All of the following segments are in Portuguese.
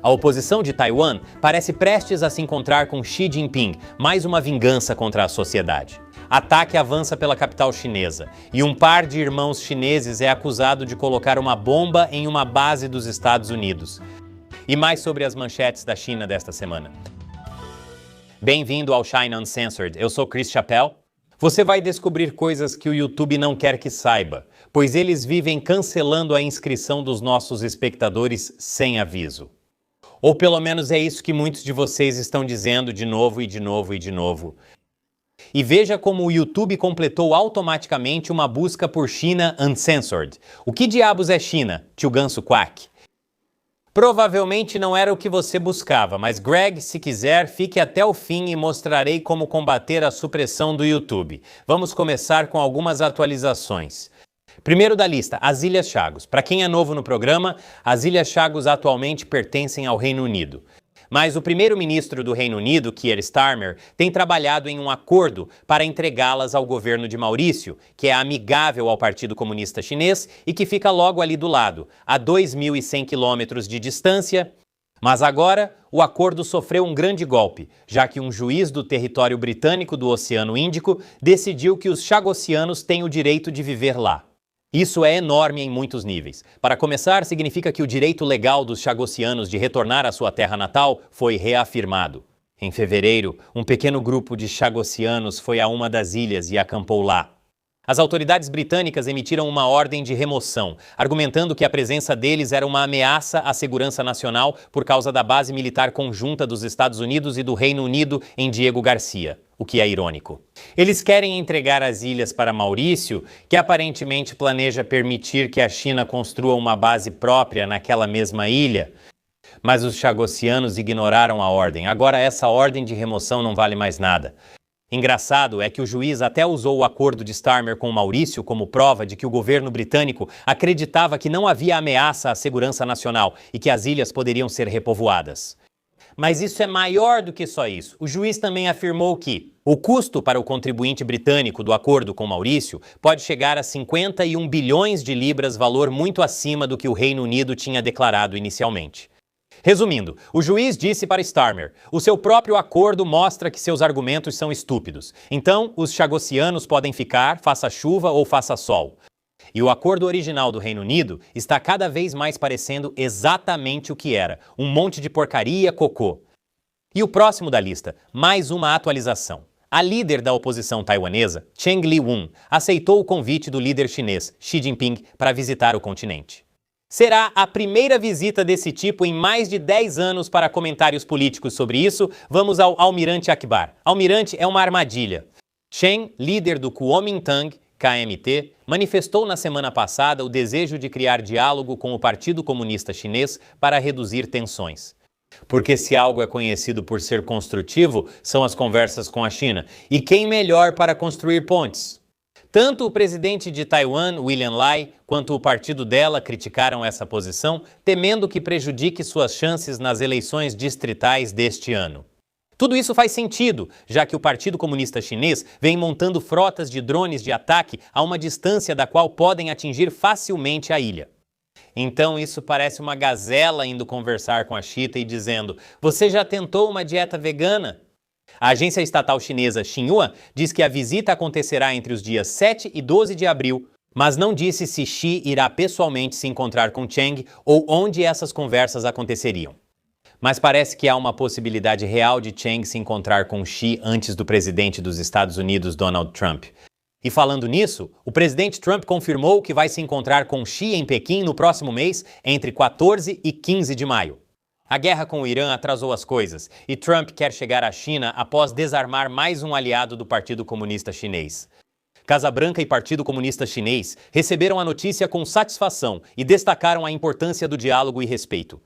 A oposição de Taiwan parece prestes a se encontrar com Xi Jinping, mais uma vingança contra a sociedade. Ataque avança pela capital chinesa e um par de irmãos chineses é acusado de colocar uma bomba em uma base dos Estados Unidos. E mais sobre as manchetes da China desta semana. Bem-vindo ao China Uncensored, eu sou Chris Chappell. Você vai descobrir coisas que o YouTube não quer que saiba, pois eles vivem cancelando a inscrição dos nossos espectadores sem aviso. Ou pelo menos é isso que muitos de vocês estão dizendo de novo e de novo e de novo. E veja como o YouTube completou automaticamente uma busca por China Uncensored. O que diabos é China, tio Ganso Quack? Provavelmente não era o que você buscava, mas Greg, se quiser, fique até o fim e mostrarei como combater a supressão do YouTube. Vamos começar com algumas atualizações. Primeiro da lista, as Ilhas Chagos. Para quem é novo no programa, as Ilhas Chagos atualmente pertencem ao Reino Unido. Mas o primeiro-ministro do Reino Unido, Keir Starmer, tem trabalhado em um acordo para entregá-las ao governo de Maurício, que é amigável ao Partido Comunista Chinês e que fica logo ali do lado, a 2.100 quilômetros de distância. Mas agora, o acordo sofreu um grande golpe, já que um juiz do território britânico do Oceano Índico decidiu que os chagosianos têm o direito de viver lá. Isso é enorme em muitos níveis. Para começar, significa que o direito legal dos chagosianos de retornar à sua terra natal foi reafirmado. Em fevereiro, um pequeno grupo de chagosianos foi a uma das ilhas e acampou lá. As autoridades britânicas emitiram uma ordem de remoção, argumentando que a presença deles era uma ameaça à segurança nacional por causa da base militar conjunta dos Estados Unidos e do Reino Unido em Diego Garcia, o que é irônico. Eles querem entregar as ilhas para Maurício, que aparentemente planeja permitir que a China construa uma base própria naquela mesma ilha. Mas os chagosianos ignoraram a ordem. Agora essa ordem de remoção não vale mais nada. Engraçado é que o juiz até usou o acordo de Starmer com Maurício como prova de que o governo britânico acreditava que não havia ameaça à segurança nacional e que as ilhas poderiam ser repovoadas. Mas isso é maior do que só isso. O juiz também afirmou que o custo para o contribuinte britânico do acordo com Maurício pode chegar a 51 bilhões de libras, valor muito acima do que o Reino Unido tinha declarado inicialmente. Resumindo, o juiz disse para Starmer, o seu próprio acordo mostra que seus argumentos são estúpidos. Então, os chagosianos podem ficar, faça chuva ou faça sol. E o acordo original do Reino Unido está cada vez mais parecendo exatamente o que era, um monte de porcaria, cocô. E o próximo da lista, mais uma atualização. A líder da oposição taiwanesa, Cheng Li-won, aceitou o convite do líder chinês, Xi Jinping, para visitar o continente. Será a primeira visita desse tipo em mais de 10 anos. Para comentários políticos sobre isso, vamos ao Almirante Akbar. Almirante é uma armadilha. Chen, líder do Kuomintang, KMT, manifestou na semana passada o desejo de criar diálogo com o Partido Comunista Chinês para reduzir tensões. Porque se algo é conhecido por ser construtivo, são as conversas com a China. E quem melhor para construir pontes? Tanto o presidente de Taiwan, William Lai, quanto o partido dela criticaram essa posição, temendo que prejudique suas chances nas eleições distritais deste ano. Tudo isso faz sentido, já que o Partido Comunista Chinês vem montando frotas de drones de ataque a uma distância da qual podem atingir facilmente a ilha. Então isso parece uma gazela indo conversar com a Chita e dizendo: "Você já tentou uma dieta vegana?" A agência estatal chinesa Xinhua diz que a visita acontecerá entre os dias 7 e 12 de abril, mas não disse se Xi irá pessoalmente se encontrar com Cheng ou onde essas conversas aconteceriam. Mas parece que há uma possibilidade real de Cheng se encontrar com Xi antes do presidente dos Estados Unidos, Donald Trump. E falando nisso, o presidente Trump confirmou que vai se encontrar com Xi em Pequim no próximo mês, entre 14 e 15 de maio. A guerra com o Irã atrasou as coisas e Trump quer chegar à China após desarmar mais um aliado do Partido Comunista Chinês. Casa Branca e Partido Comunista Chinês receberam a notícia com satisfação e destacaram a importância do diálogo e respeito.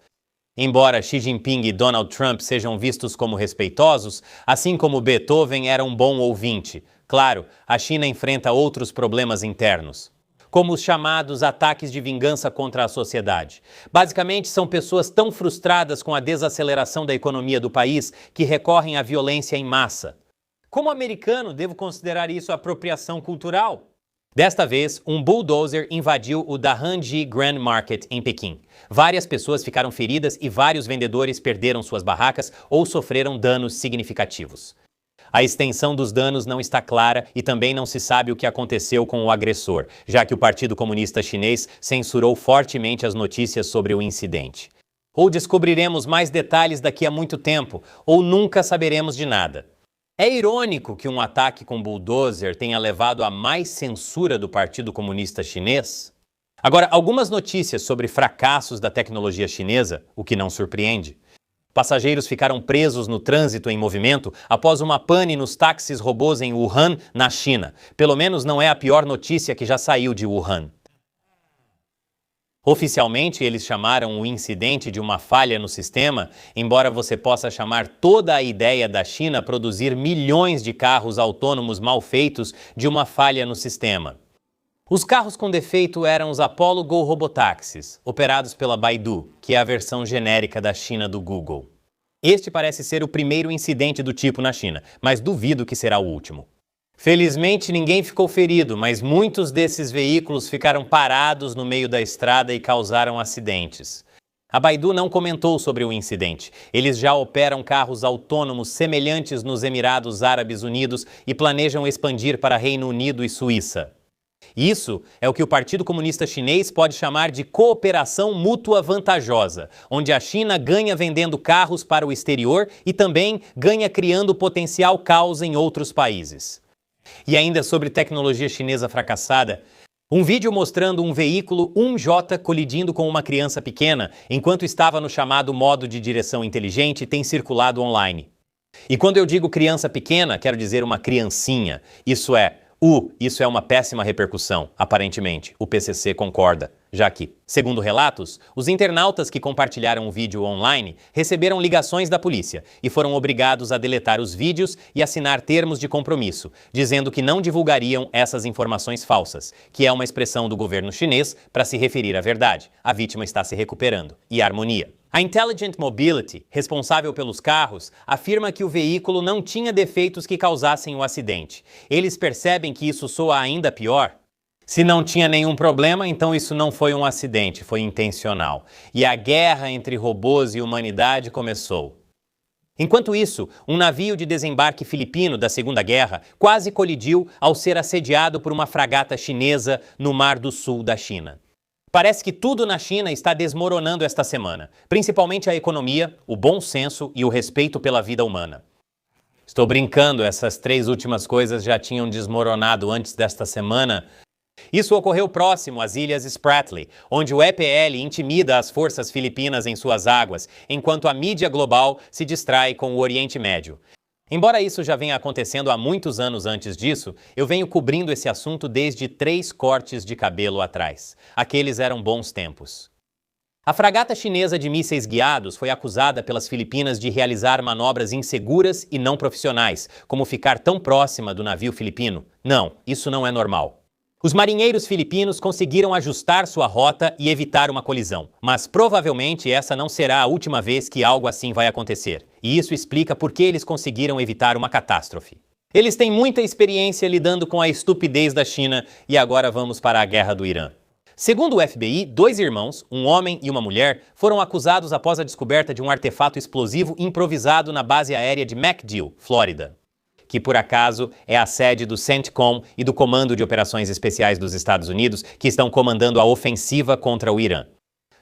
Embora Xi Jinping e Donald Trump sejam vistos como respeitosos, assim como Beethoven era um bom ouvinte, claro, a China enfrenta outros problemas internos, como os chamados ataques de vingança contra a sociedade. Basicamente, são pessoas tão frustradas com a desaceleração da economia do país que recorrem à violência em massa. Como americano, devo considerar isso apropriação cultural? Desta vez, um bulldozer invadiu o Dahanji Grand Market em Pequim. Várias pessoas ficaram feridas e vários vendedores perderam suas barracas ou sofreram danos significativos. A extensão dos danos não está clara e também não se sabe o que aconteceu com o agressor, já que o Partido Comunista Chinês censurou fortemente as notícias sobre o incidente. Ou descobriremos mais detalhes daqui a muito tempo, ou nunca saberemos de nada. É irônico que um ataque com bulldozer tenha levado a mais censura do Partido Comunista Chinês. Agora, algumas notícias sobre fracassos da tecnologia chinesa, o que não surpreende. Passageiros ficaram presos no trânsito em movimento após uma pane nos táxis robôs em Wuhan, na China. Pelo menos não é a pior notícia que já saiu de Wuhan. Oficialmente, eles chamaram o incidente de uma falha no sistema, embora você possa chamar toda a ideia da China produzir milhões de carros autônomos mal feitos de uma falha no sistema. Os carros com defeito eram os Apollo Go Robotaxis, operados pela Baidu, que é a versão genérica da China do Google. Este parece ser o primeiro incidente do tipo na China, mas duvido que será o último. Felizmente, ninguém ficou ferido, mas muitos desses veículos ficaram parados no meio da estrada e causaram acidentes. A Baidu não comentou sobre o incidente. Eles já operam carros autônomos semelhantes nos Emirados Árabes Unidos e planejam expandir para Reino Unido e Suíça. Isso é o que o Partido Comunista Chinês pode chamar de cooperação mútua vantajosa, onde a China ganha vendendo carros para o exterior e também ganha criando potencial caos em outros países. E ainda sobre tecnologia chinesa fracassada, um vídeo mostrando um veículo 1J colidindo com uma criança pequena enquanto estava no chamado modo de direção inteligente tem circulado online. E quando eu digo criança pequena, quero dizer uma criancinha, isso é uma péssima repercussão, aparentemente. O PCC concorda, já que, segundo relatos, os internautas que compartilharam o vídeo online receberam ligações da polícia e foram obrigados a deletar os vídeos e assinar termos de compromisso, dizendo que não divulgariam essas informações falsas, que é uma expressão do governo chinês para se referir à verdade. A vítima está se recuperando. E harmonia. A Intelligent Mobility, responsável pelos carros, afirma que o veículo não tinha defeitos que causassem o acidente. Eles percebem que isso soa ainda pior. Se não tinha nenhum problema, então isso não foi um acidente, foi intencional. E a guerra entre robôs e humanidade começou. Enquanto isso, um navio de desembarque filipino da Segunda Guerra quase colidiu ao ser assediado por uma fragata chinesa no Mar do Sul da China. Parece que tudo na China está desmoronando esta semana, principalmente a economia, o bom senso e o respeito pela vida humana. Estou brincando, essas três últimas coisas já tinham desmoronado antes desta semana. Isso ocorreu próximo às Ilhas Spratly, onde o EPL intimida as forças filipinas em suas águas, enquanto a mídia global se distrai com o Oriente Médio. Embora isso já venha acontecendo há muitos anos antes disso, eu venho cobrindo esse assunto desde 3 cortes de cabelo atrás. Aqueles eram bons tempos. A fragata chinesa de mísseis guiados foi acusada pelas Filipinas de realizar manobras inseguras e não profissionais, como ficar tão próxima do navio filipino. Não, isso não é normal. Os marinheiros filipinos conseguiram ajustar sua rota e evitar uma colisão, mas provavelmente essa não será a última vez que algo assim vai acontecer, e isso explica por que eles conseguiram evitar uma catástrofe. Eles têm muita experiência lidando com a estupidez da China e agora vamos para a guerra do Irã. Segundo o FBI, 2 irmãos, um homem e uma mulher, foram acusados após a descoberta de um artefato explosivo improvisado na base aérea de MacDill, Flórida, que por acaso é a sede do CENTCOM e do Comando de Operações Especiais dos Estados Unidos, que estão comandando a ofensiva contra o Irã.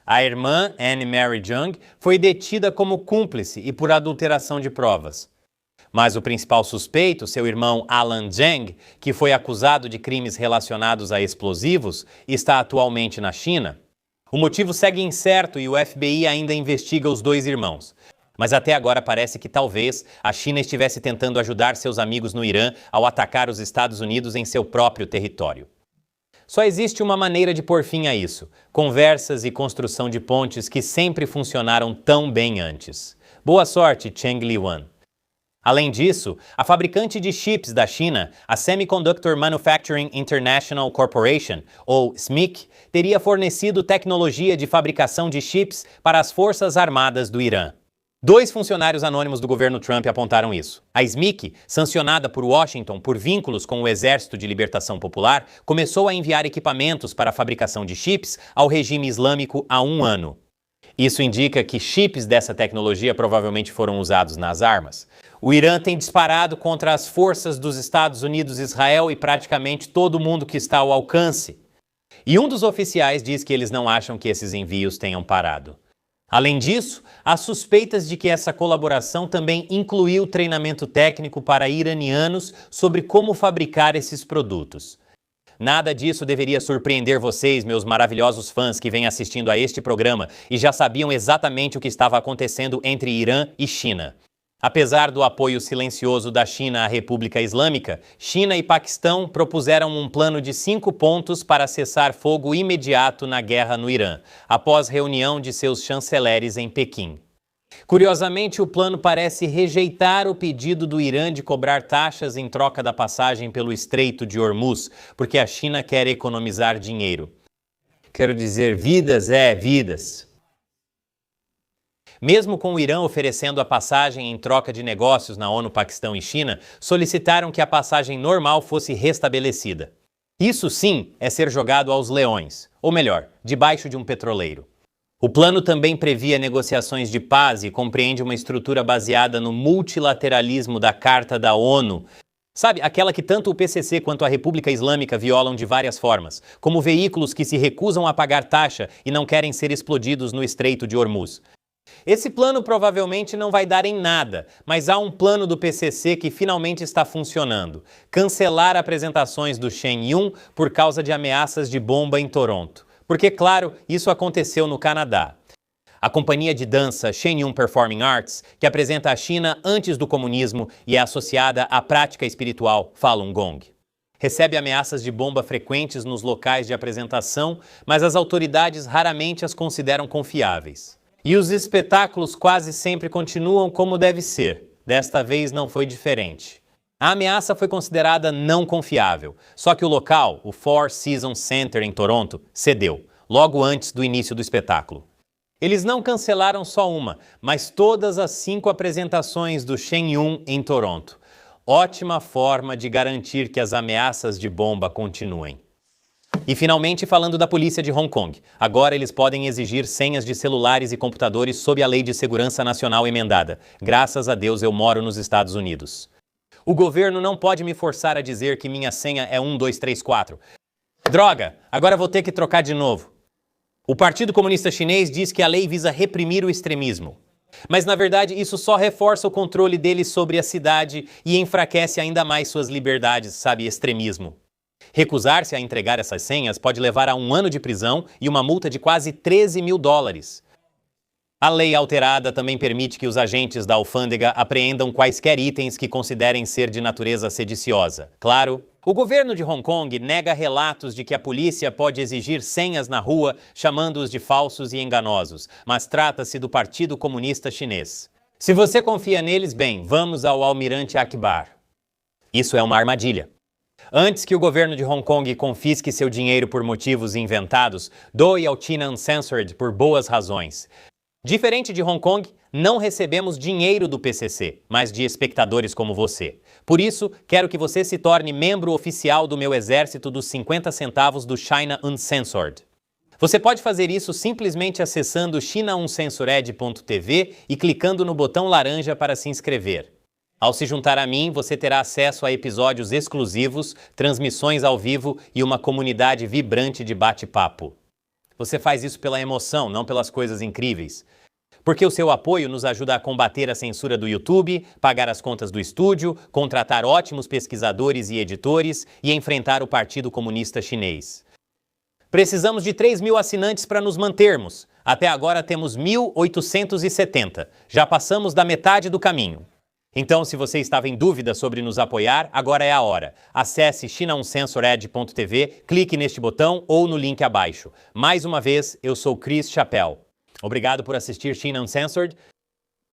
A irmã, Anne Mary Jung, foi detida como cúmplice e por adulteração de provas. Mas o principal suspeito, seu irmão Alan Zheng, que foi acusado de crimes relacionados a explosivos, está atualmente na China. O motivo segue incerto e o FBI ainda investiga os 2 irmãos. Mas até agora parece que talvez a China estivesse tentando ajudar seus amigos no Irã ao atacar os Estados Unidos em seu próprio território. Só existe uma maneira de pôr fim a isso: conversas e construção de pontes que sempre funcionaram tão bem antes. Boa sorte, Cheng Li-wan. Além disso, a fabricante de chips da China, a Semiconductor Manufacturing International Corporation, ou SMIC, teria fornecido tecnologia de fabricação de chips para as Forças Armadas do Irã. Dois funcionários anônimos do governo Trump apontaram isso. A SMIC, sancionada por Washington por vínculos com o Exército de Libertação Popular, começou a enviar equipamentos para a fabricação de chips ao regime islâmico há um ano. Isso indica que chips dessa tecnologia provavelmente foram usados nas armas. O Irã tem disparado contra as forças dos Estados Unidos, Israel e praticamente todo mundo que está ao alcance. E um dos oficiais diz que eles não acham que esses envios tenham parado. Além disso, há suspeitas de que essa colaboração também incluiu treinamento técnico para iranianos sobre como fabricar esses produtos. Nada disso deveria surpreender vocês, meus maravilhosos fãs que vêm assistindo a este programa e já sabiam exatamente o que estava acontecendo entre Irã e China. Apesar do apoio silencioso da China à República Islâmica, China e Paquistão propuseram um plano de 5 pontos para cessar fogo imediato na guerra no Irã, após reunião de seus chanceleres em Pequim. Curiosamente, o plano parece rejeitar o pedido do Irã de cobrar taxas em troca da passagem pelo Estreito de Hormuz, porque a China quer economizar dinheiro. Quero dizer, vidas. Mesmo com o Irã oferecendo a passagem em troca de negócios na ONU, Paquistão e China, solicitaram que a passagem normal fosse restabelecida. Isso sim é ser jogado aos leões, ou melhor, debaixo de um petroleiro. O plano também previa negociações de paz e compreende uma estrutura baseada no multilateralismo da Carta da ONU. Sabe, aquela que tanto o PCC quanto a República Islâmica violam de várias formas, como veículos que se recusam a pagar taxa e não querem ser explodidos no Estreito de Hormuz. Esse plano provavelmente não vai dar em nada, mas há um plano do PCC que finalmente está funcionando: cancelar apresentações do Shen Yun por causa de ameaças de bomba em Toronto. Porque, claro, isso aconteceu no Canadá. A companhia de dança Shen Yun Performing Arts, que apresenta a China antes do comunismo e é associada à prática espiritual Falun Gong, recebe ameaças de bomba frequentes nos locais de apresentação, mas as autoridades raramente as consideram confiáveis. E os espetáculos quase sempre continuam como deve ser. Desta vez não foi diferente. A ameaça foi considerada não confiável, só que o local, o Four Seasons Center em Toronto, cedeu, logo antes do início do espetáculo. Eles não cancelaram só uma, mas todas as 5 apresentações do Shen Yun em Toronto. Ótima forma de garantir que as ameaças de bomba continuem. E finalmente, falando da polícia de Hong Kong, agora eles podem exigir senhas de celulares e computadores sob a Lei de Segurança Nacional emendada. Graças a Deus eu moro nos Estados Unidos. O governo não pode me forçar a dizer que minha senha é 1234. Droga, agora vou ter que trocar de novo. O Partido Comunista Chinês diz que a lei visa reprimir o extremismo. Mas na verdade isso só reforça o controle deles sobre a cidade e enfraquece ainda mais suas liberdades, sabe, extremismo. Recusar-se a entregar essas senhas pode levar a 1 ano de prisão e uma multa de quase 13 mil dólares. A lei alterada também permite que os agentes da alfândega apreendam quaisquer itens que considerem ser de natureza sediciosa. Claro, o governo de Hong Kong nega relatos de que a polícia pode exigir senhas na rua, chamando-os de falsos e enganosos, mas trata-se do Partido Comunista Chinês. Se você confia neles, bem, vamos ao Almirante Akbar. Isso é uma armadilha. Antes que o governo de Hong Kong confisque seu dinheiro por motivos inventados, doe ao China Uncensored por boas razões. Diferente de Hong Kong, não recebemos dinheiro do PCC, mas de espectadores como você. Por isso, quero que você se torne membro oficial do meu exército dos 50 centavos do China Uncensored. Você pode fazer isso simplesmente acessando chinauncensored.tv e clicando no botão laranja para se inscrever. Ao se juntar a mim, você terá acesso a episódios exclusivos, transmissões ao vivo e uma comunidade vibrante de bate-papo. Você faz isso pela emoção, não pelas coisas incríveis. Porque o seu apoio nos ajuda a combater a censura do YouTube, pagar as contas do estúdio, contratar ótimos pesquisadores e editores e enfrentar o Partido Comunista Chinês. Precisamos de 3.000 assinantes para nos mantermos. Até agora temos 1.870. Já passamos da metade do caminho. Então, se você estava em dúvida sobre nos apoiar, agora é a hora. Acesse chinauncensored.tv, clique neste botão ou no link abaixo. Mais uma vez, eu sou Chris Chappell. Obrigado por assistir China Uncensored.